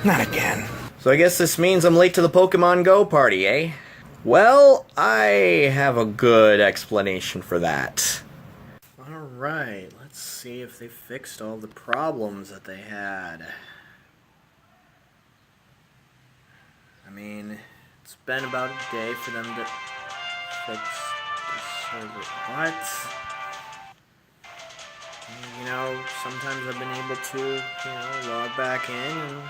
Not again. So I guess this means I'm late to the Pokemon Go party, eh? Well, I have a good explanation for that. Alright, let's see if they fixed all the problems that they had. I mean, it's been about a day for them to fix the server. What? You know, sometimes I've been able to, log back in and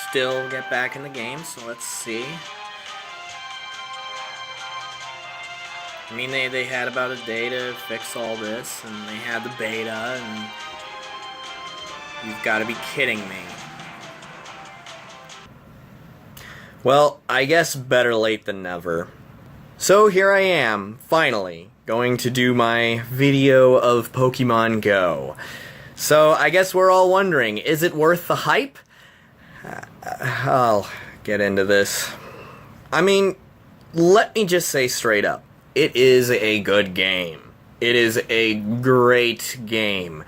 still get back in the game, so let's see. I mean, they had about a day to fix all this, and they had the beta, and you've got to be kidding me. Well, I guess better late than never. So here I am, finally, going to do my video of Pokemon Go. So I guess we're all wondering, is it worth the hype? I'll get into this. I mean, let me just say straight up, it is a good game. It is a great game.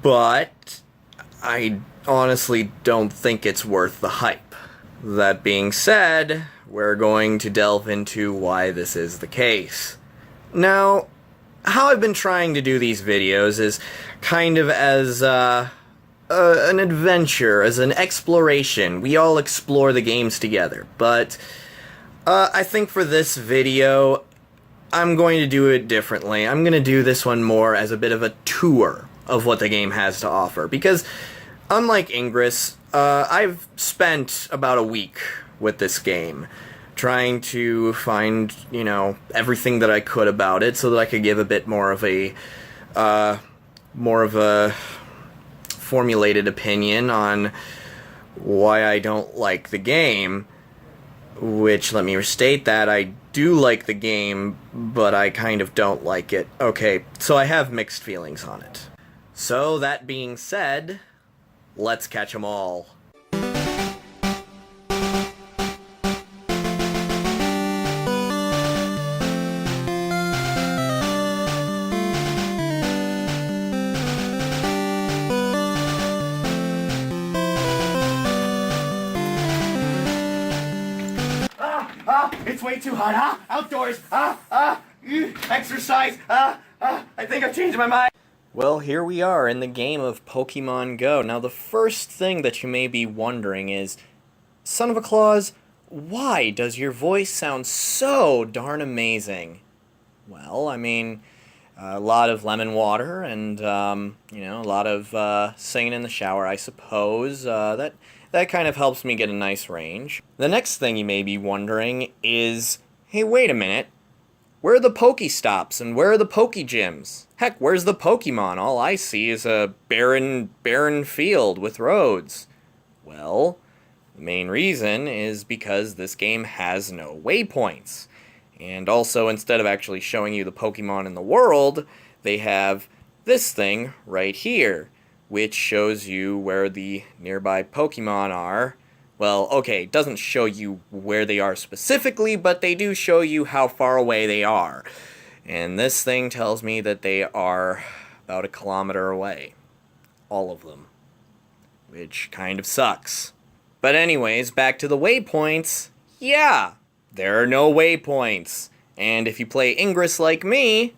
But I honestly don't think it's worth the hype. That being said, we're going to delve into why this is the case. Now, how I've been trying to do these videos is kind of as an adventure, as an exploration. We all explore the games together, but I think for this video, I'm going to do it differently. I'm going to do this one more as a bit of a tour of what the game has to offer, because unlike Ingress, I've spent about a week with this game, trying to find, everything that I could about it so that I could give a bit more of a formulated opinion on why I don't like the game, which, let me restate that, I do like the game, but I kind of don't like it. Okay, so I have mixed feelings on it. So, that being said, let's catch 'em all. It's way too hot, outdoors, exercise, I think I've changed my mind. Well, here we are in the game of Pokemon Go. Now, the first thing that you may be wondering is, son of a Claus, why does your voice sound so darn amazing? Well, I mean, a lot of lemon water and, a lot of singing in the shower, I suppose. That kind of helps me get a nice range. The next thing you may be wondering is, hey, wait a minute. Where are the Pokestops and where are the Pokegyms? Heck, where's the Pokemon? All I see is a barren field with roads. Well, the main reason is because this game has no waypoints. And also, instead of actually showing you the Pokemon in the world, they have this thing right here, which shows you where the nearby Pokemon are. Well, okay, it doesn't show you where they are specifically, but they do show you how far away they are. And this thing tells me that they are about 1 kilometer away. All of them. Which kind of sucks. But anyways, back to the waypoints. Yeah, there are no waypoints. And if you play Ingress like me,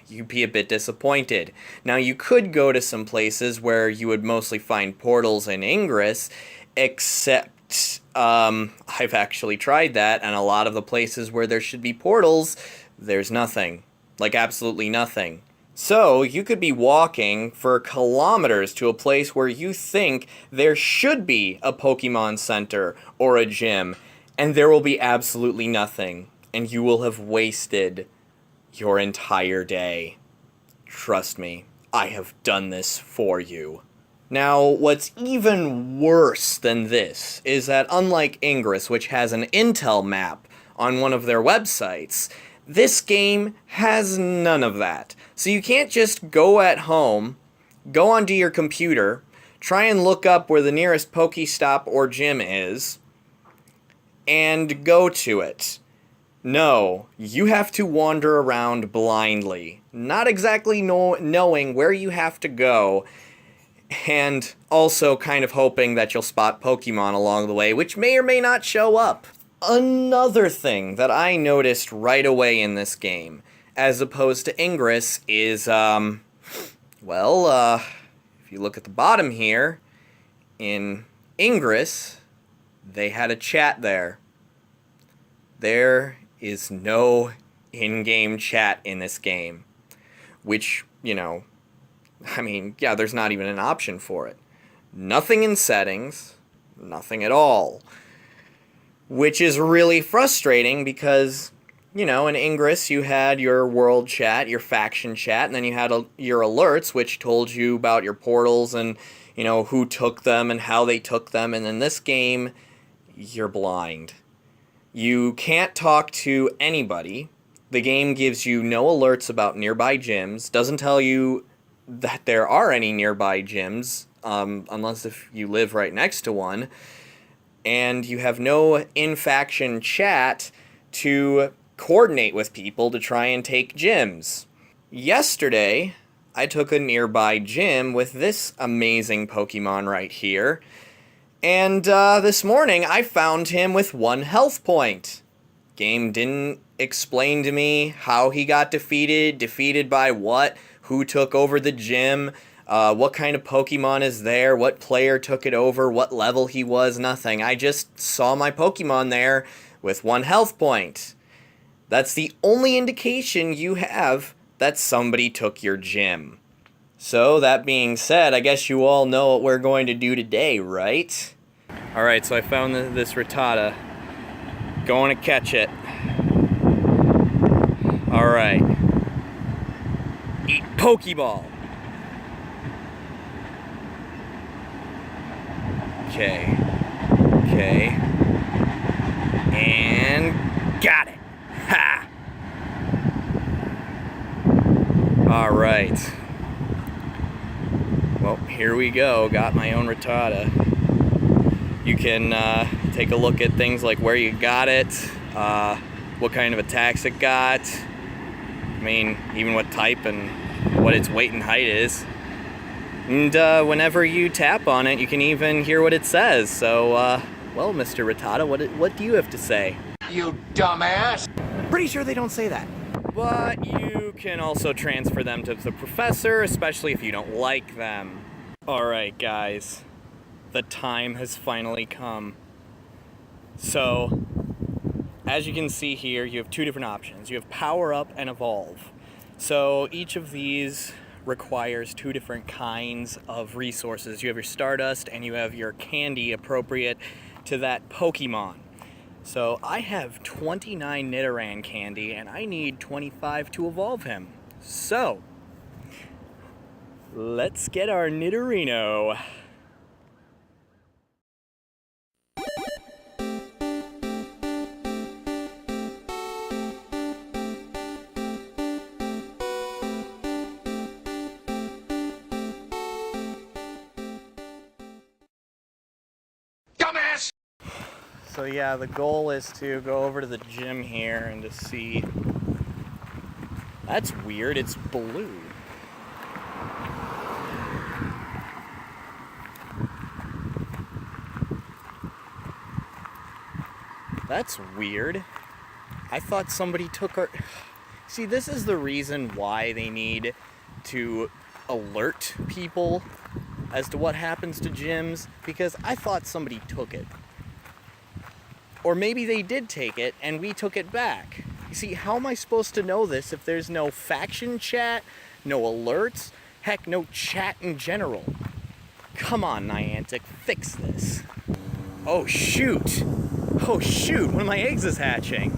you'd be a bit disappointed. Now, you could go to some places where you would mostly find portals in Ingress, except, I've actually tried that, and a lot of the places where there should be portals, there's nothing. Like, absolutely nothing. So, you could be walking for kilometers to a place where you think there should be a Pokemon Center or a gym, and there will be absolutely nothing, and you will have wasted your entire day. Trust me, I have done this for you. Now, what's even worse than this is that unlike Ingress, which has an Intel map on one of their websites, this game has none of that. So you can't just go at home, go onto your computer, try and look up where the nearest Pokestop or gym is, and go to it. No, you have to wander around blindly, not exactly knowing where you have to go, And also kind of hoping that you'll spot Pokemon along the way, which may or may not show up. Another thing that I noticed right away in this game, as opposed to Ingress, is, if you look at the bottom here, in Ingress, they had a chat there. There is no in-game chat in this game, which, there's not even an option for it. Nothing in settings, nothing at all. Which is really frustrating because, in Ingress you had your world chat, your faction chat, and then you had your alerts, which told you about your portals and, who took them and how they took them. And in this game, you're blind. You can't talk to anybody. The game gives you no alerts about nearby gyms, doesn't tell you that there are any nearby gyms, unless if you live right next to one. And you have no in-faction chat to coordinate with people to try and take gyms. Yesterday, I took a nearby gym with this amazing Pokemon right here. And this morning, I found him with 1 health point. Game didn't explain to me how he got defeated by what, who took over the gym, what kind of Pokemon is there, what player took it over, what level he was, nothing. I just saw my Pokemon there with 1 health point. That's the only indication you have that somebody took your gym. So, that being said, I guess you all know what we're going to do today, right? Alright, so I found this Rattata. Going to catch it. Alright. Eat Pokeball! Okay. And got it. Ha! Alright. Well, here we go. Got my own Rattata. You can take a look at things like where you got it, what kind of attacks it got, even what type and what its weight and height is. And whenever you tap on it, you can even hear what it says. So, well, Mr. Rattata, what do you have to say? You dumbass! Pretty sure they don't say that. But you can also transfer them to the professor, especially if you don't like them. Alright, guys. The time has finally come. So, as you can see here, you have 2 different options. You have Power Up and Evolve. So, each of these requires 2 different kinds of resources. You have your Stardust and you have your candy appropriate to that Pokemon. So I have 29 Nidoran candy and I need 25 to evolve him. So let's get our Nidorino. So yeah, the goal is to go over to the gym here and to see... That's weird, it's blue. That's weird. I thought somebody took our... See, this is the reason why they need to alert people as to what happens to gyms, because I thought somebody took it. Or maybe they did take it, and we took it back. You see, how am I supposed to know this if there's no faction chat, no alerts, heck, no chat in general? Come on, Niantic, fix this. Oh, shoot! Oh, shoot, one of my eggs is hatching.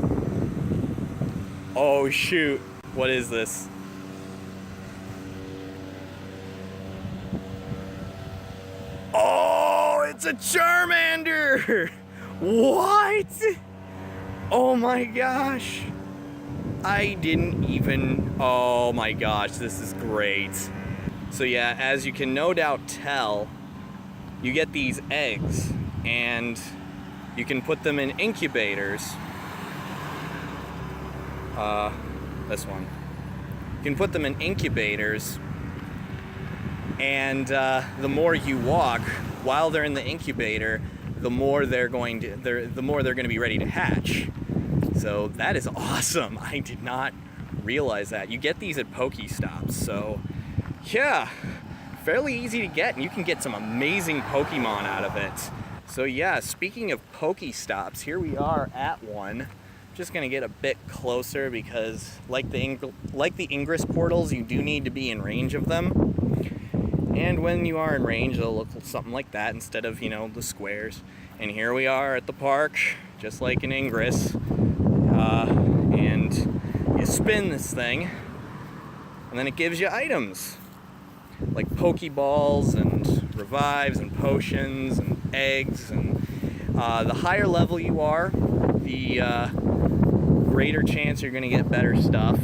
Oh, shoot. What is this? Oh, it's a Charmander! What? Oh my gosh. I didn't even... Oh my gosh, this is great. So yeah, as you can no doubt tell, you get these eggs, and you can put them in incubators. This one. You can put them in incubators And the more you walk while they're in the incubator, the more they're going to be ready to hatch. So that is awesome. I did not realize that. You get these at Pokestops, so yeah, fairly easy to get, and you can get some amazing Pokemon out of it. So yeah, speaking of Pokestops, here we are at one. Just gonna get a bit closer because, like the Ingress portals, you do need to be in range of them. And when you are in range, it'll look something like that instead of, the squares. And here we are at the park, just like in Ingress. And you spin this thing, and then it gives you items. Like Pokeballs and revives and potions and eggs. And the higher level you are, the greater chance you're going to get better stuff.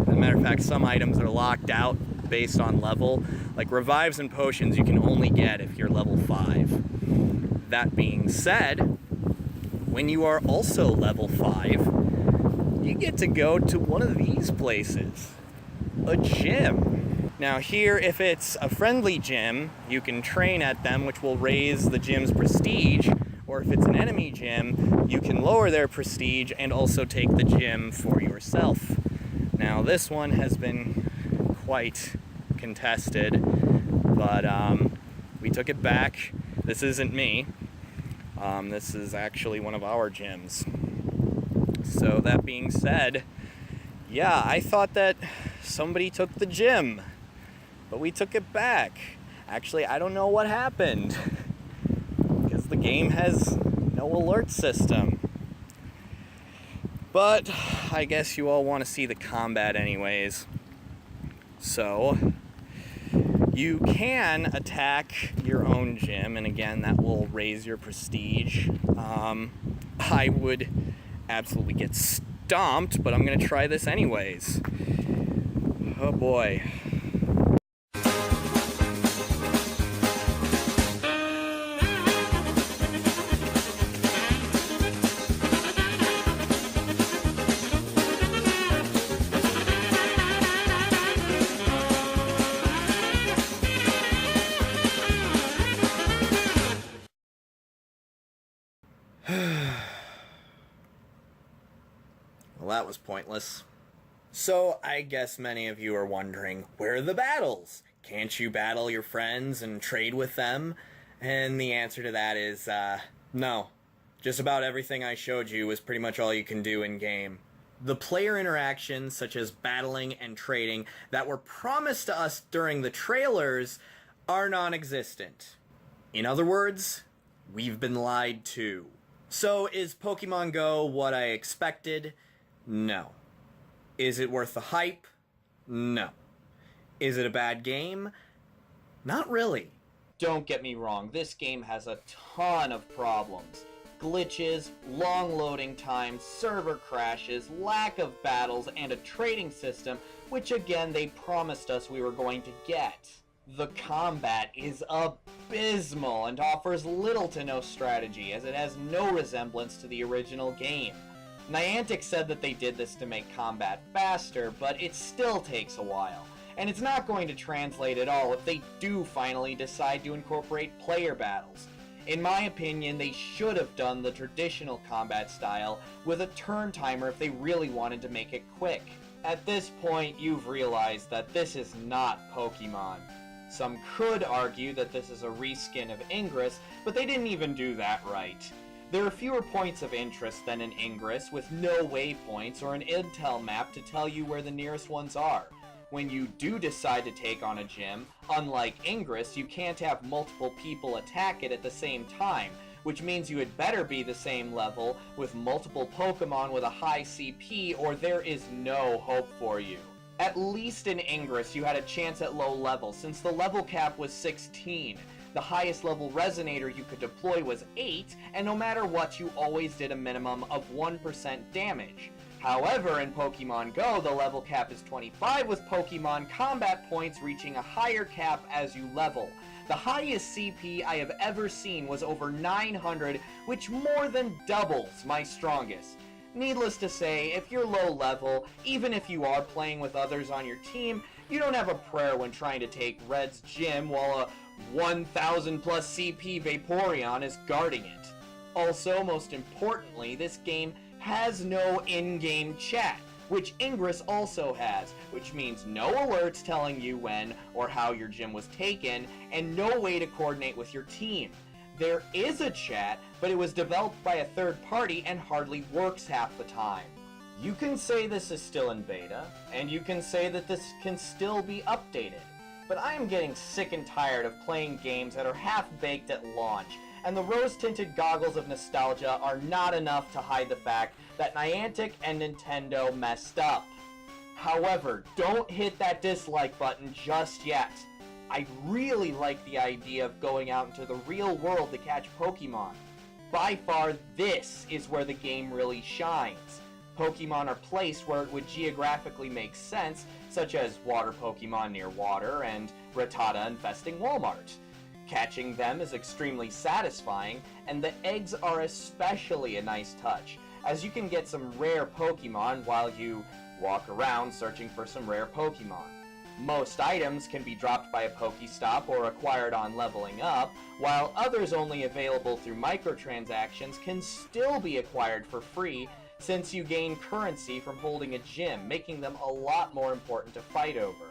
As a matter of fact, some items are locked out based on level. Like revives and potions you can only get if you're level 5. That being said, when you are also level 5, you get to go to one of these places. A gym. Now here, if it's a friendly gym, you can train at them, which will raise the gym's prestige. Or if it's an enemy gym, you can lower their prestige and also take the gym for yourself. Now this one has been quite contested, but we took it back. This isn't me. This is actually one of our gyms. So that being said, yeah, I thought that somebody took the gym, but we took it back. Actually, I don't know what happened, because the game has no alert system. But I guess you all want to see the combat anyways. So you can attack your own gym, and again, that will raise your prestige. I would absolutely get stomped, but I'm going to try this anyways. Oh boy. Well, that was pointless. So, I guess many of you are wondering, where are the battles? Can't you battle your friends and trade with them? And the answer to that is, no. Just about everything I showed you was pretty much all you can do in-game. The player interactions, such as battling and trading, that were promised to us during the trailers, are non-existent. In other words, we've been lied to. So, is Pokemon Go what I expected? No. Is it worth the hype? No. Is it a bad game? Not really. Don't get me wrong, this game has a ton of problems. Glitches, long loading times, server crashes, lack of battles, and a trading system, which again they promised us we were going to get. The combat is abysmal and offers little to no strategy, as it has no resemblance to the original game. Niantic said that they did this to make combat faster, but it still takes a while. And it's not going to translate at all if they do finally decide to incorporate player battles. In my opinion, they should have done the traditional combat style with a turn timer if they really wanted to make it quick. At this point, you've realized that this is not Pokemon. Some could argue that this is a reskin of Ingress, but they didn't even do that right. There are fewer points of interest than in Ingress, with no waypoints or an intel map to tell you where the nearest ones are. When you do decide to take on a gym, unlike Ingress, you can't have multiple people attack it at the same time, which means you had better be the same level with multiple Pokemon with a high CP, or there is no hope for you. At least in Ingress, you had a chance at low level, since the level cap was 16. The highest level Resonator you could deploy was 8, and no matter what, you always did a minimum of 1% damage. However, in Pokemon Go, the level cap is 25, with Pokemon combat points reaching a higher cap as you level. The highest CP I have ever seen was over 900, which more than doubles my strongest. Needless to say, if you're low level, even if you are playing with others on your team, you don't have a prayer when trying to take Red's gym while a 1000 plus CP Vaporeon is guarding it. Also, most importantly, this game has no in-game chat, which Ingress also has, which means no alerts telling you when or how your gym was taken, and no way to coordinate with your team. There is a chat, but it was developed by a third party and hardly works half the time. You can say this is still in beta, and you can say that this can still be updated, but I am getting sick and tired of playing games that are half-baked at launch, and the rose-tinted goggles of nostalgia are not enough to hide the fact that Niantic and Nintendo messed up. However, don't hit that dislike button just yet. I really like the idea of going out into the real world to catch Pokemon. By far, this is where the game really shines. Pokemon are placed where it would geographically make sense, such as water Pokemon near water and Rattata infesting Walmart. Catching them is extremely satisfying, and the eggs are especially a nice touch, as you can get some rare Pokemon while you walk around searching for some rare Pokemon. Most items can be dropped by a Pokestop or acquired on leveling up, while others only available through microtransactions can still be acquired for free since you gain currency from holding a gym, making them a lot more important to fight over.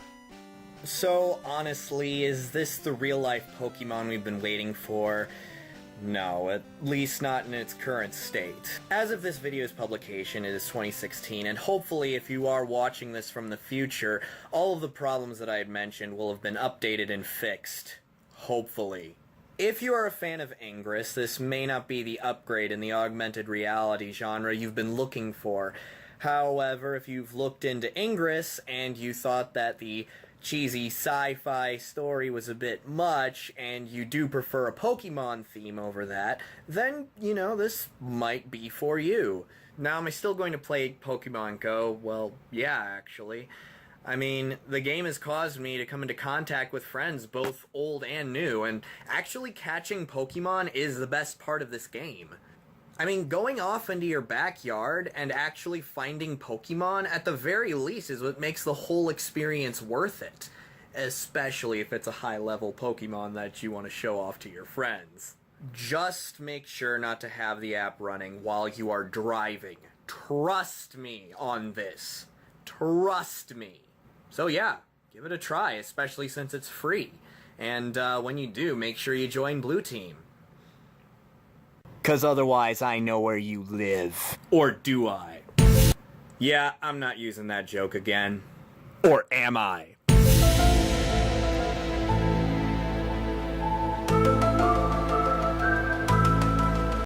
So, honestly, is this the real-life Pokemon we've been waiting for? No, at least not in its current state. As of this video's publication, it is 2016, and hopefully if you are watching this from the future, all of the problems that I had mentioned will have been updated and fixed. Hopefully. If you are a fan of Ingress, this may not be the upgrade in the augmented reality genre you've been looking for. However, if you've looked into Ingress and you thought that the cheesy sci-fi story was a bit much, and you do prefer a Pokemon theme over that, then, you know, this might be for you. Now, am I still going to play Pokemon Go? Well, yeah, actually. I mean, the game has caused me to come into contact with friends, both old and new, and actually catching Pokemon is the best part of this game. I mean, going off into your backyard and actually finding Pokemon, at the very least, is what makes the whole experience worth it. Especially if it's a high-level Pokemon that you want to show off to your friends. Just make sure not to have the app running while you are driving. Trust me on this. Trust me. So yeah, give it a try, especially since it's free. And when you do, make sure you join Blue Team. 'Cause otherwise I know where you live. Or do I? Yeah, I'm not using that joke again. Or am I?